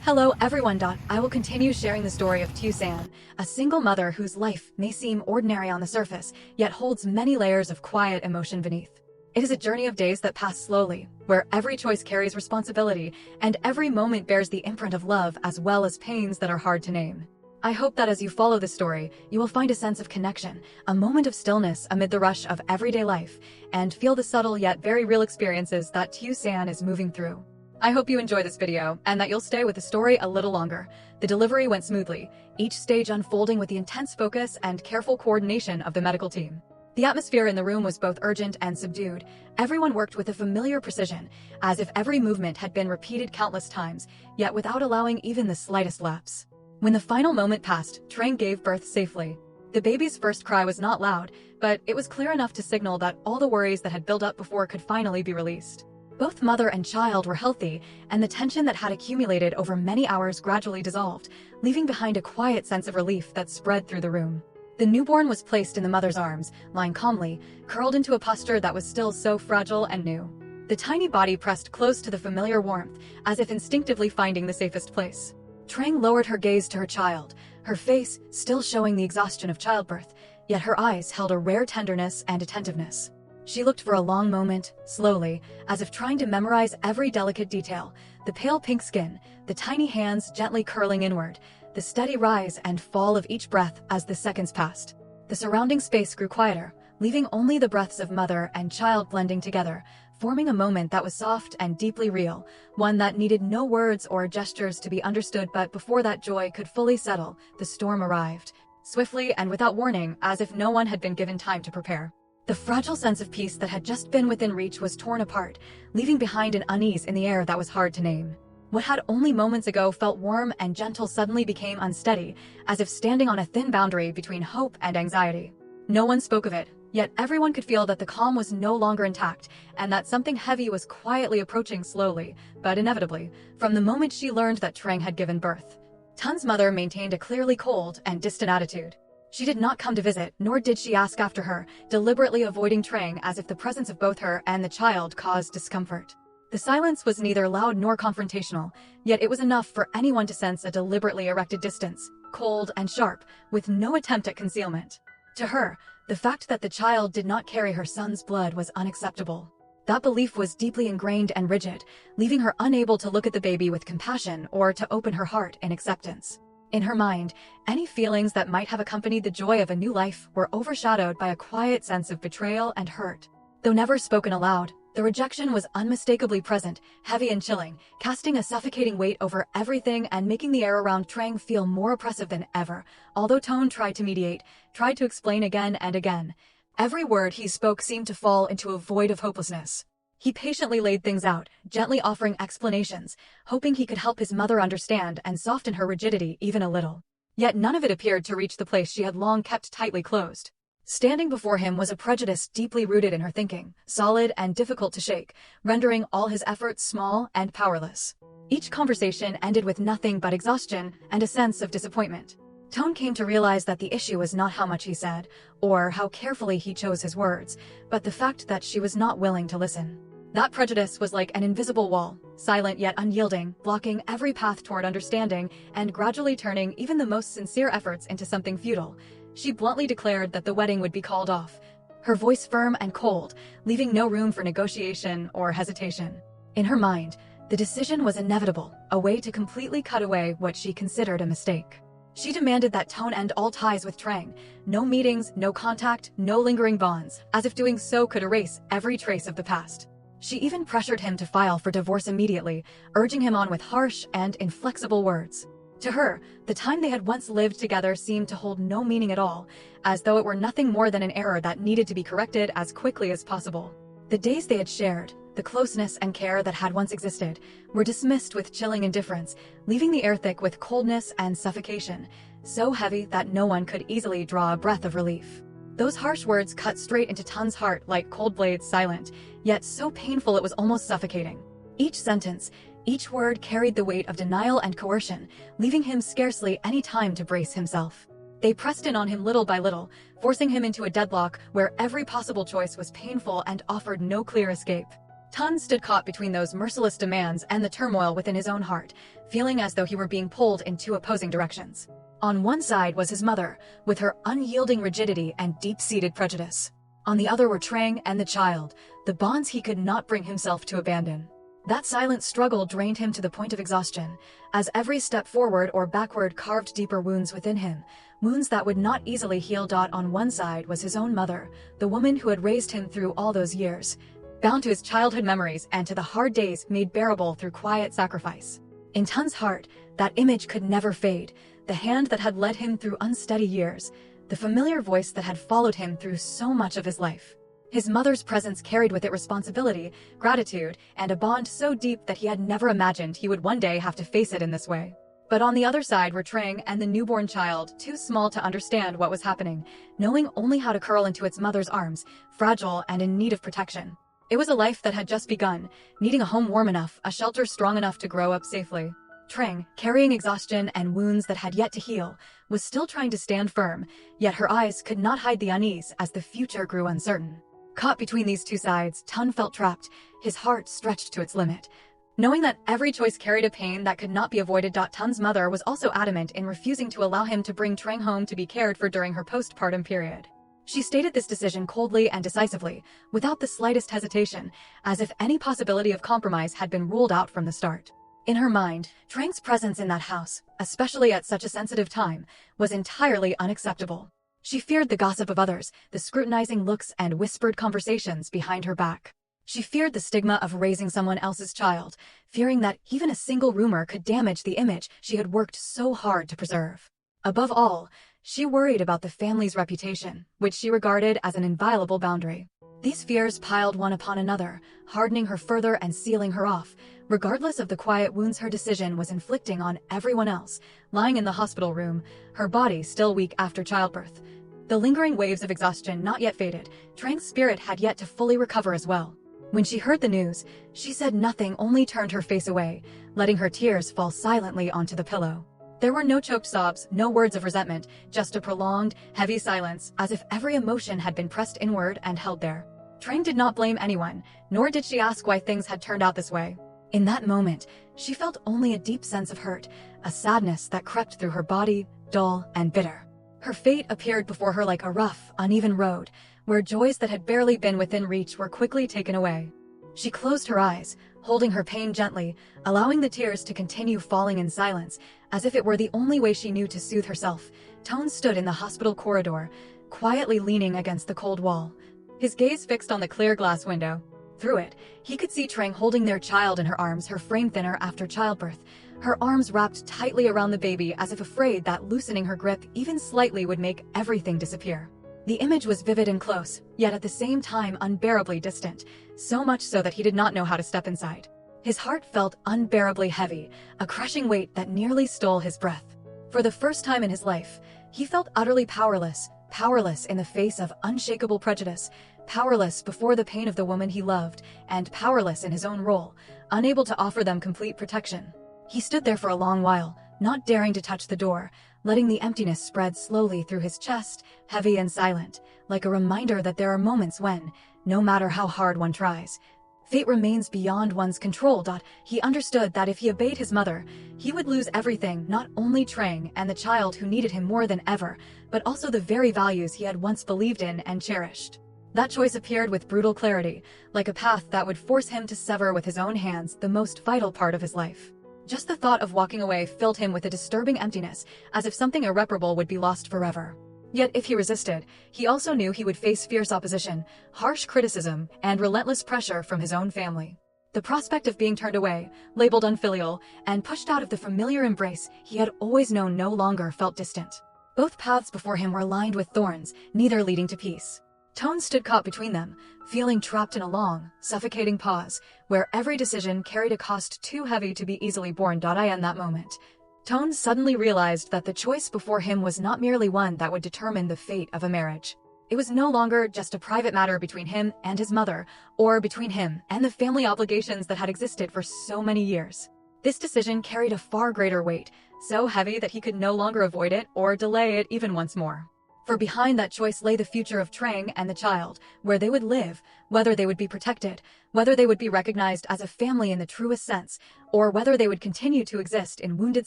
Hello everyone. I will continue sharing the story of Tusan, a single mother whose life may seem ordinary on the surface, yet holds many layers of quiet emotion beneath. It is a journey of days that pass slowly, where every choice carries responsibility, and every moment bears the imprint of love as well as pains that are hard to name. I hope that as you follow the story, you will find a sense of connection, a moment of stillness amid the rush of everyday life, and feel the subtle yet very real experiences that Tusan is moving through. I hope you enjoy this video, and that you'll stay with the story a little longer. The delivery went smoothly, each stage unfolding with the intense focus and careful coordination of the medical team. The atmosphere in the room was both urgent and subdued. Everyone worked with a familiar precision, as if every movement had been repeated countless times, yet without allowing even the slightest lapse. When the final moment passed, Trang gave birth safely. The baby's first cry was not loud, but it was clear enough to signal that all the worries that had built up before could finally be released. Both mother and child were healthy, and the tension that had accumulated over many hours gradually dissolved, leaving behind a quiet sense of relief that spread through the room. The newborn was placed in the mother's arms, lying calmly, curled into a posture that was still so fragile and new. The tiny body pressed close to the familiar warmth, as if instinctively finding the safest place. Trang lowered her gaze to her child, her face still showing the exhaustion of childbirth, yet her eyes held a rare tenderness and attentiveness. She looked for a long moment, slowly, as if trying to memorize every delicate detail, the pale pink skin, the tiny hands gently curling inward, the steady rise and fall of each breath as the seconds passed. The surrounding space grew quieter, leaving only the breaths of mother and child blending together, forming a moment that was soft and deeply real, one that needed no words or gestures to be understood. But before that joy could fully settle, the storm arrived, swiftly and without warning, as if no one had been given time to prepare. The fragile sense of peace that had just been within reach was torn apart, leaving behind an unease in the air that was hard to name. What had only moments ago felt warm and gentle suddenly became unsteady, as if standing on a thin boundary between hope and anxiety. No one spoke of it, yet everyone could feel that the calm was no longer intact, and that something heavy was quietly approaching slowly, but inevitably, from the moment she learned that Trang had given birth. Tun's mother maintained a clearly cold and distant attitude. She did not come to visit, nor did she ask after her, deliberately avoiding Trang as if the presence of both her and the child caused discomfort. The silence was neither loud nor confrontational, yet it was enough for anyone to sense a deliberately erected distance, cold and sharp, with no attempt at concealment. To her, the fact that the child did not carry her son's blood was unacceptable. That belief was deeply ingrained and rigid, leaving her unable to look at the baby with compassion or to open her heart in acceptance. In her mind, any feelings that might have accompanied the joy of a new life were overshadowed by a quiet sense of betrayal and hurt. Though never spoken aloud, the rejection was unmistakably present, heavy and chilling, casting a suffocating weight over everything and making the air around Trang feel more oppressive than ever. Although Tone tried to mediate, tried to explain again and again, every word he spoke seemed to fall into a void of hopelessness. He patiently laid things out, gently offering explanations, hoping he could help his mother understand and soften her rigidity even a little. Yet none of it appeared to reach the place she had long kept tightly closed. Standing before him was a prejudice deeply rooted in her thinking, solid and difficult to shake, rendering all his efforts small and powerless. Each conversation ended with nothing but exhaustion and a sense of disappointment. Tone came to realize that the issue was not how much he said, or how carefully he chose his words, but the fact that she was not willing to listen. That prejudice was like an invisible wall, silent yet unyielding, blocking every path toward understanding and gradually turning even the most sincere efforts into something futile. She bluntly declared that the wedding would be called off, her voice firm and cold, leaving no room for negotiation or hesitation. In her mind, the decision was inevitable, a way to completely cut away what she considered a mistake. She demanded that Tone end all ties with Trang, no meetings, no contact, no lingering bonds, as if doing so could erase every trace of the past. She even pressured him to file for divorce immediately, urging him on with harsh and inflexible words. To her, the time they had once lived together seemed to hold no meaning at all, as though it were nothing more than an error that needed to be corrected as quickly as possible. The days they had shared, the closeness and care that had once existed, were dismissed with chilling indifference, leaving the air thick with coldness and suffocation, so heavy that no one could easily draw a breath of relief. Those harsh words cut straight into Tun's heart like cold blades, silent, yet so painful it was almost suffocating. Each sentence, each word carried the weight of denial and coercion, leaving him scarcely any time to brace himself. They pressed in on him little by little, forcing him into a deadlock where every possible choice was painful and offered no clear escape. Tun stood caught between those merciless demands and the turmoil within his own heart, feeling as though he were being pulled in two opposing directions. On one side was his mother, with her unyielding rigidity and deep-seated prejudice. On the other were Trang and the child, the bonds he could not bring himself to abandon. That silent struggle drained him to the point of exhaustion, as every step forward or backward carved deeper wounds within him, wounds that would not easily heal. On one side was his own mother, the woman who had raised him through all those years, bound to his childhood memories and to the hard days made bearable through quiet sacrifice. In Tun's heart, that image could never fade, the hand that had led him through unsteady years, the familiar voice that had followed him through so much of his life. His mother's presence carried with it responsibility, gratitude, and a bond so deep that he had never imagined he would one day have to face it in this way. But on the other side were Trang and the newborn child, too small to understand what was happening, knowing only how to curl into its mother's arms, fragile and in need of protection. It was a life that had just begun, needing a home warm enough, a shelter strong enough to grow up safely. Trang, carrying exhaustion and wounds that had yet to heal, was still trying to stand firm, yet her eyes could not hide the unease as the future grew uncertain. Caught between these two sides, Tun felt trapped, his heart stretched to its limit. Knowing that every choice carried a pain that could not be avoided. Tun's mother was also adamant in refusing to allow him to bring Trang home to be cared for during her postpartum period. She stated this decision coldly and decisively, without the slightest hesitation, as if any possibility of compromise had been ruled out from the start. In her mind, Trang's presence in that house, especially at such a sensitive time, was entirely unacceptable. She feared the gossip of others, the scrutinizing looks and whispered conversations behind her back. She feared the stigma of raising someone else's child, fearing that even a single rumor could damage the image she had worked so hard to preserve. Above all, she worried about the family's reputation, which she regarded as an inviolable boundary. These fears piled one upon another, hardening her further and sealing her off, regardless of the quiet wounds her decision was inflicting on everyone else, lying in the hospital room, her body still weak after childbirth. The lingering waves of exhaustion not yet faded, Trang's spirit had yet to fully recover as well. When she heard the news, she said nothing, only turned her face away, letting her tears fall silently onto the pillow. There were no choked sobs, no words of resentment, just a prolonged, heavy silence, as if every emotion had been pressed inward and held there. Trang did not blame anyone, nor did she ask why things had turned out this way. In that moment, she felt only a deep sense of hurt, a sadness that crept through her body, dull and bitter. Her fate appeared before her like a rough, uneven road, where joys that had barely been within reach were quickly taken away. She closed her eyes, holding her pain gently, allowing the tears to continue falling in silence, as if it were the only way she knew to soothe herself. Tone stood in the hospital corridor, quietly leaning against the cold wall, his gaze fixed on the clear glass window. Through it, he could see Trang holding their child in her arms, her frame thinner after childbirth, her arms wrapped tightly around the baby as if afraid that loosening her grip even slightly would make everything disappear. The image was vivid and close, yet at the same time unbearably distant, so much so that he did not know how to step inside. His heart felt unbearably heavy, a crushing weight that nearly stole his breath. For the first time in his life, he felt utterly powerless, powerless in the face of unshakable prejudice, powerless before the pain of the woman he loved, and powerless in his own role, unable to offer them complete protection. He stood there for a long while, not daring to touch the door, letting the emptiness spread slowly through his chest, heavy and silent, like a reminder that there are moments when, no matter how hard one tries, fate remains beyond one's control. He understood that if he obeyed his mother, he would lose everything, not only Trang and the child who needed him more than ever, but also the very values he had once believed in and cherished. That choice appeared with brutal clarity, like a path that would force him to sever with his own hands the most vital part of his life. Just the thought of walking away filled him with a disturbing emptiness, as if something irreparable would be lost forever. Yet if he resisted, he also knew he would face fierce opposition, harsh criticism, and relentless pressure from his own family. The prospect of being turned away, labeled unfilial, and pushed out of the familiar embrace he had always known no longer felt distant. Both paths before him were lined with thorns, neither leading to peace. Tone stood caught between them, feeling trapped in a long, suffocating pause, where every decision carried a cost too heavy to be easily borne. In that moment, Tone suddenly realized that the choice before him was not merely one that would determine the fate of a marriage. It was no longer just a private matter between him and his mother, or between him and the family obligations that had existed for so many years. This decision carried a far greater weight, so heavy that he could no longer avoid it or delay it even once more. For behind that choice lay the future of Trang and the child, where they would live, whether they would be protected, whether they would be recognized as a family in the truest sense, or whether they would continue to exist in wounded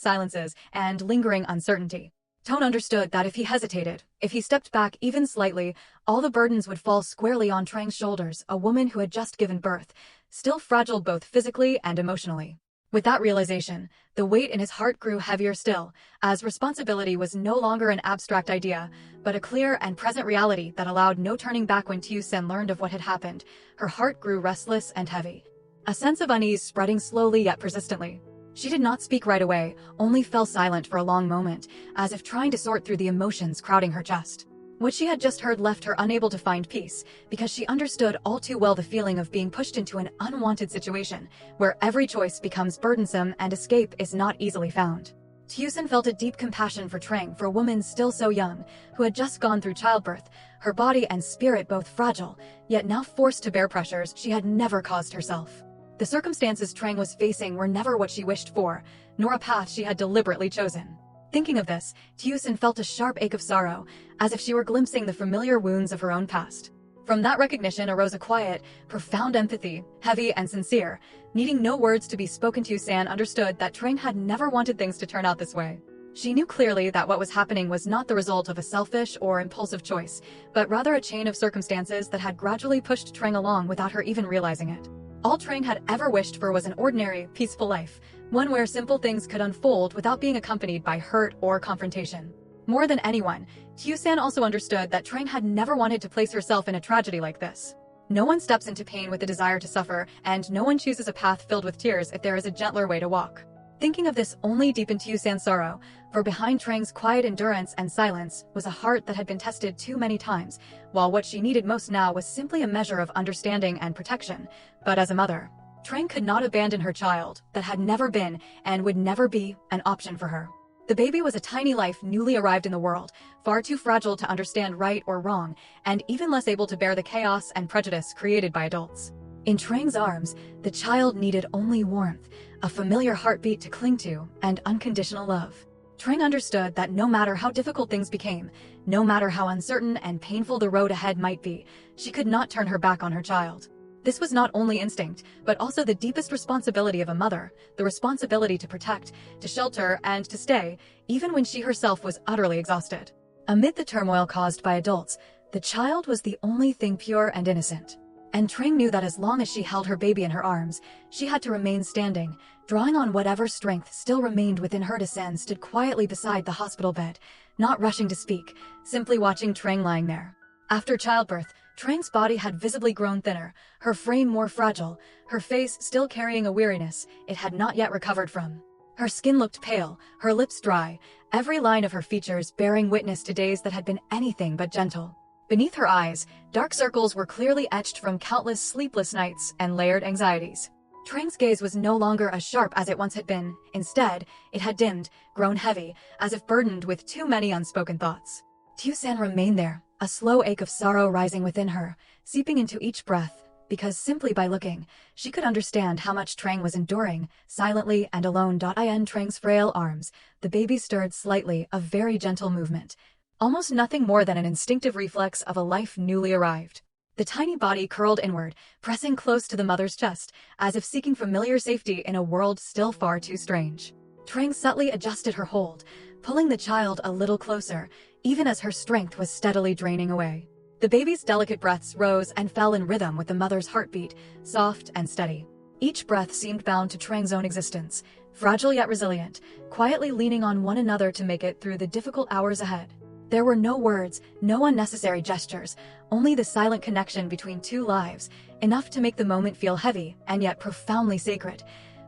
silences and lingering uncertainty. Tone understood that if he hesitated, if he stepped back even slightly, all the burdens would fall squarely on Trang's shoulders, a woman who had just given birth, still fragile both physically and emotionally. With that realization, the weight in his heart grew heavier still, as responsibility was no longer an abstract idea, but a clear and present reality that allowed no turning back. When Tusan learned of what had happened, her heart grew restless and heavy, a sense of unease spreading slowly yet persistently. She did not speak right away, only fell silent for a long moment, as if trying to sort through the emotions crowding her chest. What she had just heard left her unable to find peace, because she understood all too well the feeling of being pushed into an unwanted situation, where every choice becomes burdensome and escape is not easily found. Tusan felt a deep compassion for Trang, for a woman still so young, who had just gone through childbirth, her body and spirit both fragile, yet now forced to bear pressures she had never caused herself. The circumstances Trang was facing were never what she wished for, nor a path she had deliberately chosen. Thinking of this, Tusan felt a sharp ache of sorrow, as if she were glimpsing the familiar wounds of her own past. From that recognition arose a quiet, profound empathy, heavy and sincere. Needing no words to be spoken, Tusan understood that Trang had never wanted things to turn out this way. She knew clearly that what was happening was not the result of a selfish or impulsive choice, but rather a chain of circumstances that had gradually pushed Trang along without her even realizing it. All Trang had ever wished for was an ordinary, peaceful life, one where simple things could unfold without being accompanied by hurt or confrontation. More than anyone, Tusan also understood that Trang had never wanted to place herself in a tragedy like this. No one steps into pain with the desire to suffer, and no one chooses a path filled with tears if there is a gentler way to walk. Thinking of this only deepened Tusan's sorrow, for behind Trang's quiet endurance and silence was a heart that had been tested too many times, while what she needed most now was simply a measure of understanding and protection. But as a mother, Trang could not abandon her child that had never been and would never be an option for her. The baby was a tiny life newly arrived in the world, far too fragile to understand right or wrong, and even less able to bear the chaos and prejudice created by adults. In Trang's arms, the child needed only warmth, a familiar heartbeat to cling to, and unconditional love. Trang understood that no matter how difficult things became, no matter how uncertain and painful the road ahead might be, she could not turn her back on her child. This was not only instinct, but also the deepest responsibility of a mother, the responsibility to protect, to shelter, and to stay, even when she herself was utterly exhausted. Amid the turmoil caused by adults, the child was the only thing pure and innocent. And Trang knew that as long as she held her baby in her arms, she had to remain standing, drawing on whatever strength still remained within her. Tusan stood quietly beside the hospital bed, not rushing to speak, simply watching Trang lying there. After childbirth, Trang's body had visibly grown thinner, her frame more fragile, her face still carrying a weariness it had not yet recovered from. Her skin looked pale, her lips dry, every line of her features bearing witness to days that had been anything but gentle. Beneath her eyes, dark circles were clearly etched from countless sleepless nights and layered anxieties. Trang's gaze was no longer as sharp as it once had been. Instead, it had dimmed, grown heavy, as if burdened with too many unspoken thoughts. Tusan remained there, a slow ache of sorrow rising within her, seeping into each breath, because simply by looking, she could understand how much Trang was enduring, silently and alone. In Trang's frail arms, the baby stirred slightly, a very gentle movement, almost nothing more than an instinctive reflex of a life newly arrived. The tiny body curled inward, pressing close to the mother's chest, as if seeking familiar safety in a world still far too strange. Trang subtly adjusted her hold, pulling the child a little closer, even as her strength was steadily draining away. The baby's delicate breaths rose and fell in rhythm with the mother's heartbeat, soft and steady. Each breath seemed bound to Trang's own existence, fragile yet resilient, quietly leaning on one another to make it through the difficult hours ahead. There were no words, no unnecessary gestures, only the silent connection between two lives, enough to make the moment feel heavy and yet profoundly sacred.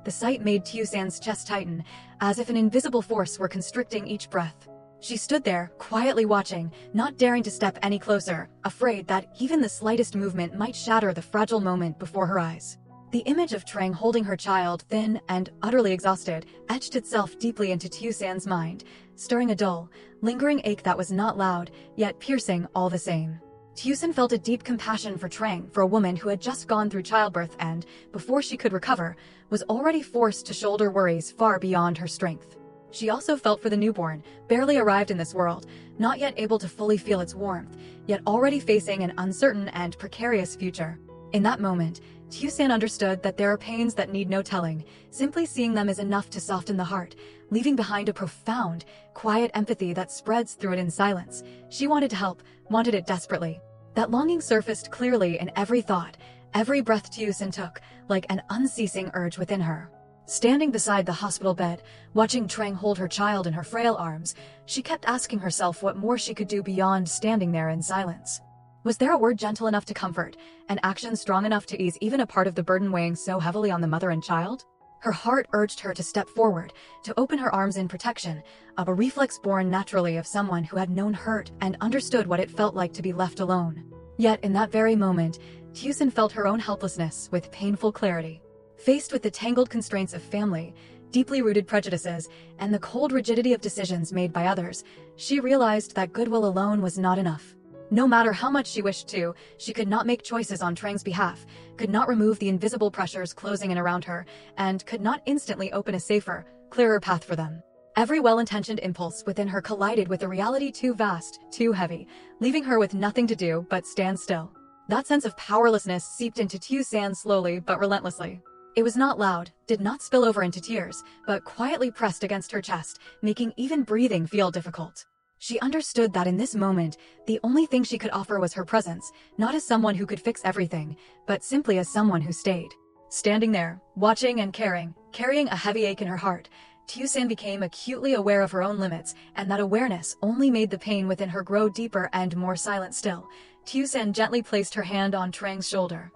The sight made Tusan's chest tighten, as if an invisible force were constricting each breath. She stood there, quietly watching, not daring to step any closer, afraid that even the slightest movement might shatter the fragile moment before her eyes. The image of Trang holding her child, thin and utterly exhausted, etched itself deeply into Tusan's mind, stirring a dull, lingering ache that was not loud, yet piercing all the same. Tusan felt a deep compassion for Trang, for a woman who had just gone through childbirth and, before she could recover, was already forced to shoulder worries far beyond her strength. She also felt for the newborn, barely arrived in this world, not yet able to fully feel its warmth, yet already facing an uncertain and precarious future. In that moment, Tusan understood that there are pains that need no telling. Simply seeing them is enough to soften the heart, leaving behind a profound, quiet empathy that spreads through it in silence. She wanted to help, wanted it desperately. That longing surfaced clearly in every thought, every breath Tusan took, like an unceasing urge within her. Standing beside the hospital bed, watching Trang hold her child in her frail arms, she kept asking herself what more she could do beyond standing there in silence. Was there a word gentle enough to comfort, an action strong enough to ease even a part of the burden weighing so heavily on the mother and child? Her heart urged her to step forward, to open her arms in protection, of a reflex born naturally of someone who had known hurt and understood what it felt like to be left alone. Yet in that very moment, Tusan felt her own helplessness with painful clarity. Faced with the tangled constraints of family, deeply rooted prejudices, and the cold rigidity of decisions made by others, she realized that goodwill alone was not enough. No matter how much she wished to, she could not make choices on Trang's behalf, could not remove the invisible pressures closing in around her, and could not instantly open a safer, clearer path for them. Every well-intentioned impulse within her collided with a reality too vast, too heavy, leaving her with nothing to do but stand still. That sense of powerlessness seeped into Tusan slowly but relentlessly. It was not loud, did not spill over into tears, but quietly pressed against her chest, making even breathing feel difficult. She understood that in this moment, the only thing she could offer was her presence, not as someone who could fix everything, but simply as someone who stayed. Standing there, watching and caring, carrying a heavy ache in her heart, Tusan became acutely aware of her own limits, and that awareness only made the pain within her grow deeper and more silent still. Tusan gently placed her hand on Trang's shoulder,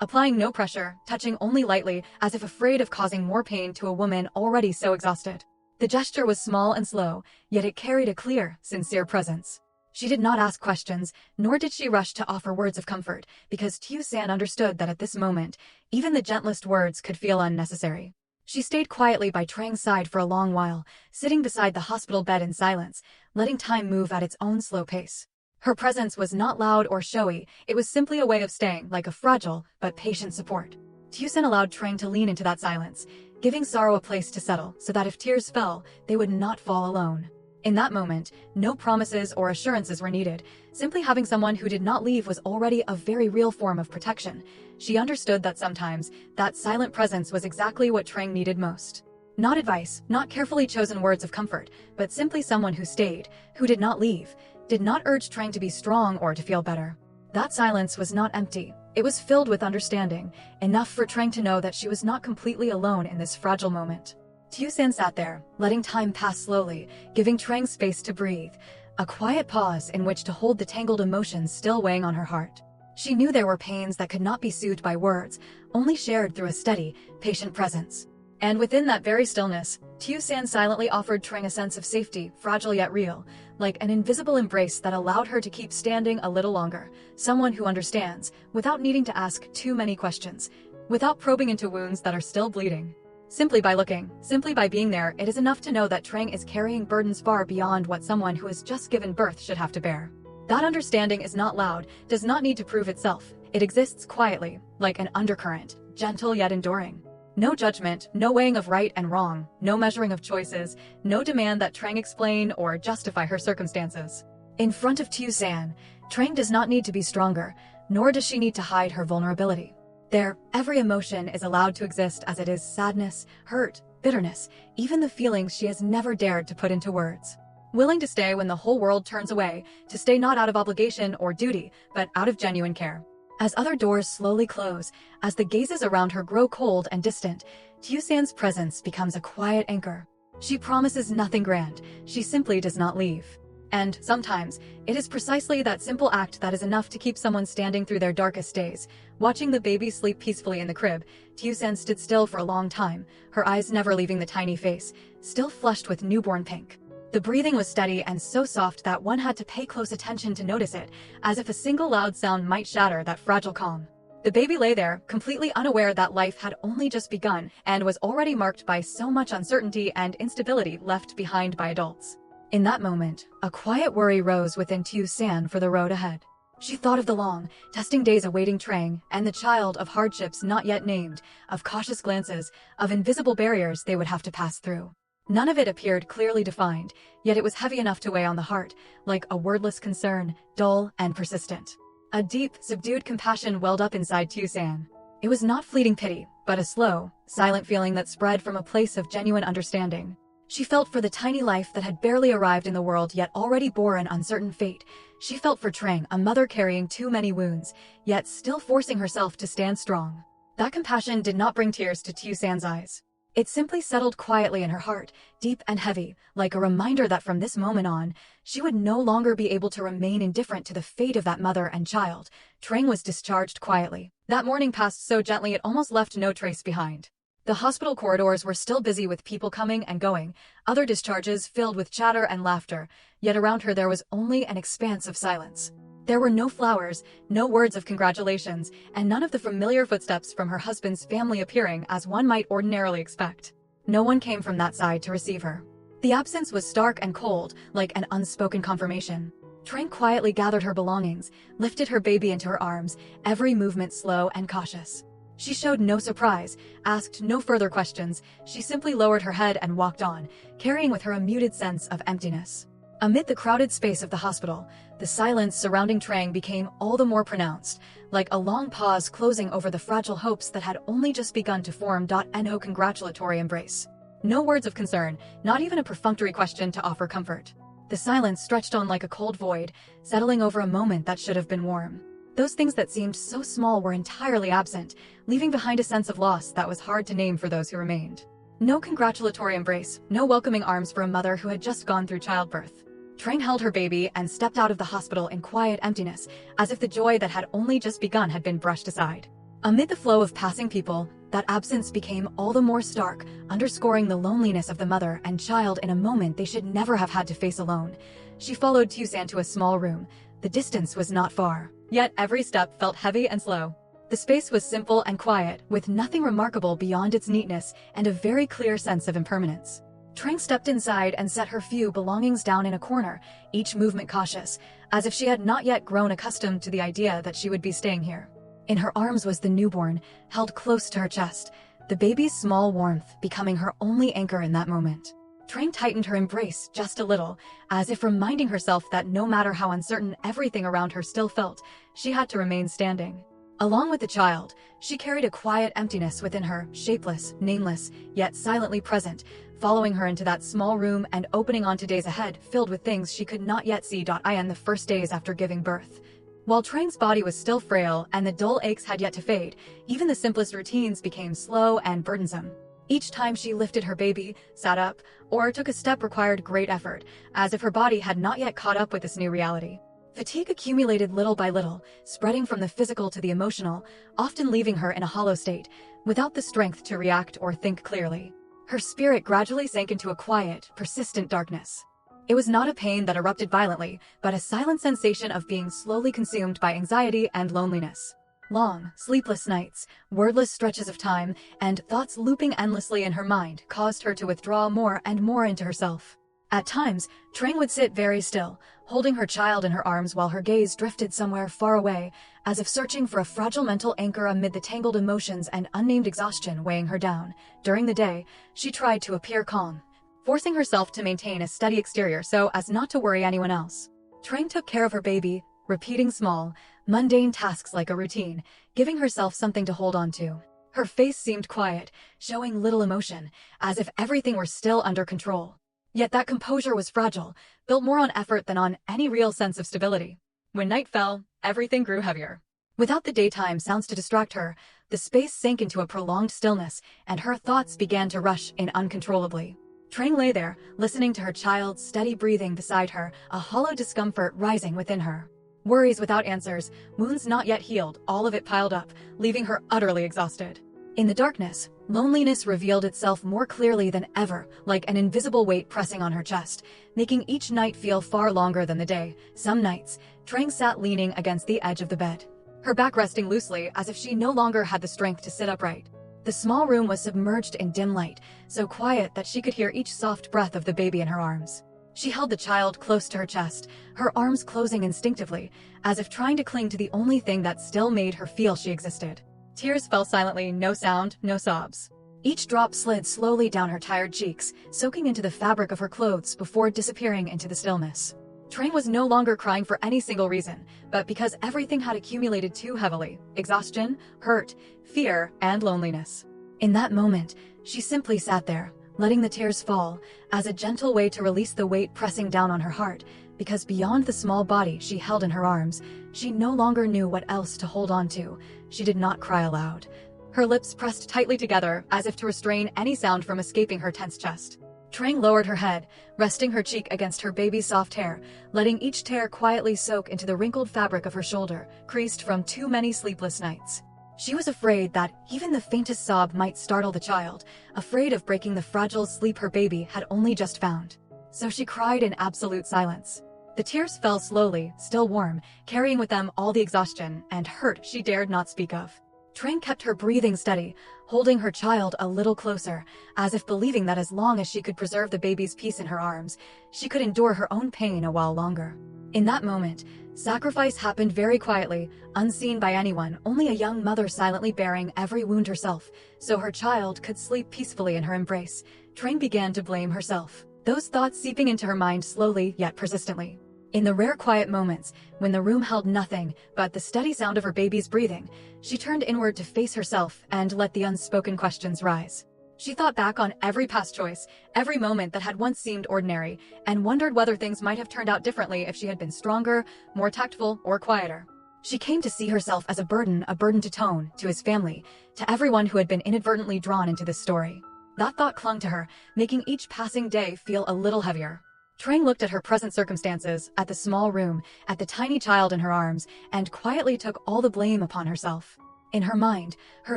applying no pressure, touching only lightly, as if afraid of causing more pain to a woman already so exhausted. The gesture was small and slow, yet it carried a clear, sincere presence. She did not ask questions, nor did she rush to offer words of comfort, because Tusan understood that at this moment, even the gentlest words could feel unnecessary. She stayed quietly by Trang's side for a long while, sitting beside the hospital bed in silence, letting time move at its own slow pace. Her presence was not loud or showy, it was simply a way of staying, like a fragile but patient support. Tusan allowed Trang to lean into that silence, giving sorrow a place to settle, so that if tears fell, they would not fall alone. In that moment, no promises or assurances were needed. Simply having someone who did not leave was already a very real form of protection. She understood that sometimes, that silent presence was exactly what Trang needed most. Not advice, not carefully chosen words of comfort, but simply someone who stayed, who did not leave, did not urge Trang to be strong or to feel better. That silence was not empty. It was filled with understanding, enough for Trang to know that she was not completely alone in this fragile moment. Tusan sat there, letting time pass slowly, giving Trang space to breathe, a quiet pause in which to hold the tangled emotions still weighing on her heart. She knew there were pains that could not be soothed by words, only shared through a steady, patient presence. And within that very stillness, Tusan silently offered Trang a sense of safety, fragile yet real, like an invisible embrace that allowed her to keep standing a little longer, someone who understands, without needing to ask too many questions, without probing into wounds that are still bleeding. Simply by looking, simply by being there, it is enough to know that Trang is carrying burdens far beyond what someone who has just given birth should have to bear. That understanding is not loud, does not need to prove itself. It exists quietly, like an undercurrent, gentle yet enduring. No judgment, no weighing of right and wrong, no measuring of choices, no demand that Trang explain or justify her circumstances. In front of Tusan, Trang does not need to be stronger, nor does she need to hide her vulnerability. There, every emotion is allowed to exist as it is: sadness, hurt, bitterness, even the feelings she has never dared to put into words. Willing to stay when the whole world turns away, to stay not out of obligation or duty, but out of genuine care. As other doors slowly close, as the gazes around her grow cold and distant, Tusan's presence becomes a quiet anchor. She promises nothing grand, she simply does not leave. And sometimes, it is precisely that simple act that is enough to keep someone standing through their darkest days. Watching the baby sleep peacefully in the crib, Tusan stood still for a long time, her eyes never leaving the tiny face, still flushed with newborn pink. The breathing was steady and so soft that one had to pay close attention to notice it, as if a single loud sound might shatter that fragile calm. The baby lay there, completely unaware that life had only just begun and was already marked by so much uncertainty and instability left behind by adults. In that moment, a quiet worry rose within Tusan for the road ahead. She thought of the long, testing days awaiting Trang, and the child of hardships not yet named, of cautious glances, of invisible barriers they would have to pass through. None of it appeared clearly defined, yet it was heavy enough to weigh on the heart, like a wordless concern, dull and persistent. A deep, subdued compassion welled up inside Tusan. It was not fleeting pity, but a slow, silent feeling that spread from a place of genuine understanding. She felt for the tiny life that had barely arrived in the world yet already bore an uncertain fate. She felt for Trang, a mother carrying too many wounds, yet still forcing herself to stand strong. That compassion did not bring tears to Tusan's eyes. It simply settled quietly in her heart, deep and heavy, like a reminder that from this moment on, she would no longer be able to remain indifferent to the fate of that mother and child. Trang was discharged quietly. That morning passed so gently it almost left no trace behind. The hospital corridors were still busy with people coming and going, other discharges filled with chatter and laughter, yet around her there was only an expanse of silence. There were no flowers, no words of congratulations, and none of the familiar footsteps from her husband's family appearing as one might ordinarily expect. No one came from that side to receive her. The absence was stark and cold, like an unspoken confirmation. Trang quietly gathered her belongings, lifted her baby into her arms, every movement slow and cautious. She showed no surprise, asked no further questions, she simply lowered her head and walked on, carrying with her a muted sense of emptiness. Amid the crowded space of the hospital, the silence surrounding Trang became all the more pronounced, like a long pause closing over the fragile hopes that had only just begun to form. No congratulatory embrace. No words of concern, not even a perfunctory question to offer comfort. The silence stretched on like a cold void, settling over a moment that should have been warm. Those things that seemed so small were entirely absent, leaving behind a sense of loss that was hard to name for those who remained. No congratulatory embrace, no welcoming arms for a mother who had just gone through childbirth. Trang held her baby and stepped out of the hospital in quiet emptiness, as if the joy that had only just begun had been brushed aside. Amid the flow of passing people, that absence became all the more stark, underscoring the loneliness of the mother and child in a moment they should never have had to face alone. She followed Tusan to a small room. The distance was not far, yet every step felt heavy and slow. The space was simple and quiet, with nothing remarkable beyond its neatness and a very clear sense of impermanence. Trang stepped inside and set her few belongings down in a corner, each movement cautious, as if she had not yet grown accustomed to the idea that she would be staying here. In her arms was the newborn, held close to her chest, the baby's small warmth becoming her only anchor in that moment. Trang tightened her embrace just a little, as if reminding herself that no matter how uncertain everything around her still felt, she had to remain standing. Along with the child, she carried a quiet emptiness within her, shapeless, nameless, yet silently present, following her into that small room and opening onto days ahead filled with things she could not yet see. In the first days after giving birth. While Trang's body was still frail and the dull aches had yet to fade, even the simplest routines became slow and burdensome. Each time she lifted her baby, sat up, or took a step required great effort, as if her body had not yet caught up with this new reality. Fatigue accumulated little by little, spreading from the physical to the emotional, often leaving her in a hollow state, without the strength to react or think clearly. Her spirit gradually sank into a quiet, persistent darkness. It was not a pain that erupted violently, but a silent sensation of being slowly consumed by anxiety and loneliness. Long, sleepless nights, wordless stretches of time, and thoughts looping endlessly in her mind caused her to withdraw more and more into herself. At times, Trang would sit very still, holding her child in her arms while her gaze drifted somewhere far away, as if searching for a fragile mental anchor amid the tangled emotions and unnamed exhaustion weighing her down. During the day, she tried to appear calm, forcing herself to maintain a steady exterior so as not to worry anyone else. Trang took care of her baby, repeating small, mundane tasks like a routine, giving herself something to hold on to. Her face seemed quiet, showing little emotion, as if everything were still under control. Yet that composure was fragile, built more on effort than on any real sense of stability. When night fell, everything grew heavier. Without the daytime sounds to distract her, the space sank into a prolonged stillness, and her thoughts began to rush in uncontrollably. Trang lay there, listening to her child's steady breathing beside her, a hollow discomfort rising within her. Worries without answers, wounds not yet healed, all of it piled up, leaving her utterly exhausted. In the darkness, loneliness revealed itself more clearly than ever, like an invisible weight pressing on her chest, making each night feel far longer than the day. Some nights, Trang sat leaning against the edge of the bed, her back resting loosely as if she no longer had the strength to sit upright. The small room was submerged in dim light, so quiet that she could hear each soft breath of the baby in her arms. She held the child close to her chest, her arms closing instinctively, as if trying to cling to the only thing that still made her feel she existed. Tears fell silently, no sound, no sobs. Each drop slid slowly down her tired cheeks, soaking into the fabric of her clothes before disappearing into the stillness. Trang was no longer crying for any single reason, but because everything had accumulated too heavily: exhaustion, hurt, fear, and loneliness. In that moment, she simply sat there, letting the tears fall, as a gentle way to release the weight pressing down on her heart, because beyond the small body she held in her arms, she no longer knew what else to hold on to. She did not cry aloud. Her lips pressed tightly together, as if to restrain any sound from escaping her tense chest. Trang lowered her head, resting her cheek against her baby's soft hair, letting each tear quietly soak into the wrinkled fabric of her shoulder, creased from too many sleepless nights. She was afraid that even the faintest sob might startle the child, afraid of breaking the fragile sleep her baby had only just found. So she cried in absolute silence. The tears fell slowly, still warm, carrying with them all the exhaustion and hurt she dared not speak of. Trang kept her breathing steady, holding her child a little closer, as if believing that as long as she could preserve the baby's peace in her arms, she could endure her own pain a while longer. In that moment, sacrifice happened very quietly, unseen by anyone, only a young mother silently bearing every wound herself, so her child could sleep peacefully in her embrace. Trang began to blame herself, those thoughts seeping into her mind slowly yet persistently. In the rare quiet moments, when the room held nothing but the steady sound of her baby's breathing, she turned inward to face herself and let the unspoken questions rise. She thought back on every past choice, every moment that had once seemed ordinary, and wondered whether things might have turned out differently if she had been stronger, more tactful, or quieter. She came to see herself as a burden to Tone, to his family, to everyone who had been inadvertently drawn into this story. That thought clung to her, making each passing day feel a little heavier. Trang looked at her present circumstances, at the small room, at the tiny child in her arms, and quietly took all the blame upon herself. In her mind, her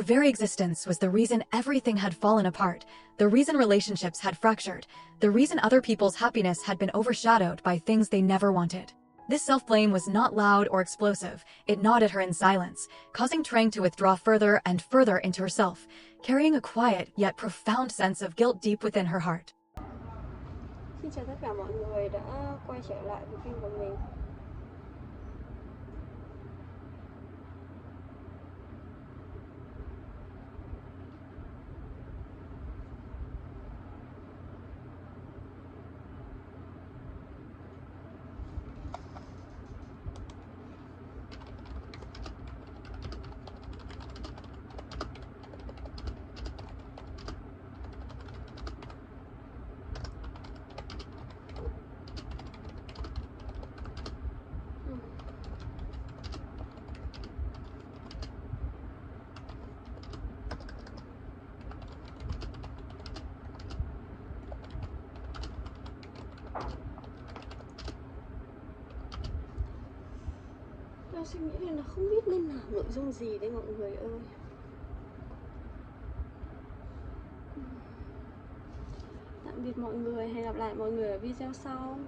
very existence was the reason everything had fallen apart, the reason relationships had fractured, the reason other people's happiness had been overshadowed by things they never wanted. This self-blame was not loud or explosive. It gnawed at her in silence, causing Trang to withdraw further and further into herself, carrying a quiet yet profound sense of guilt deep within her heart. Xin chào tất cả mọi người đã quay trở lại với kênh của mình. Tôi suy nghĩ là không biết nên làm nội dung gì đây mọi người ơi. Tạm biệt mọi người, hẹn gặp lại mọi người ở video sau.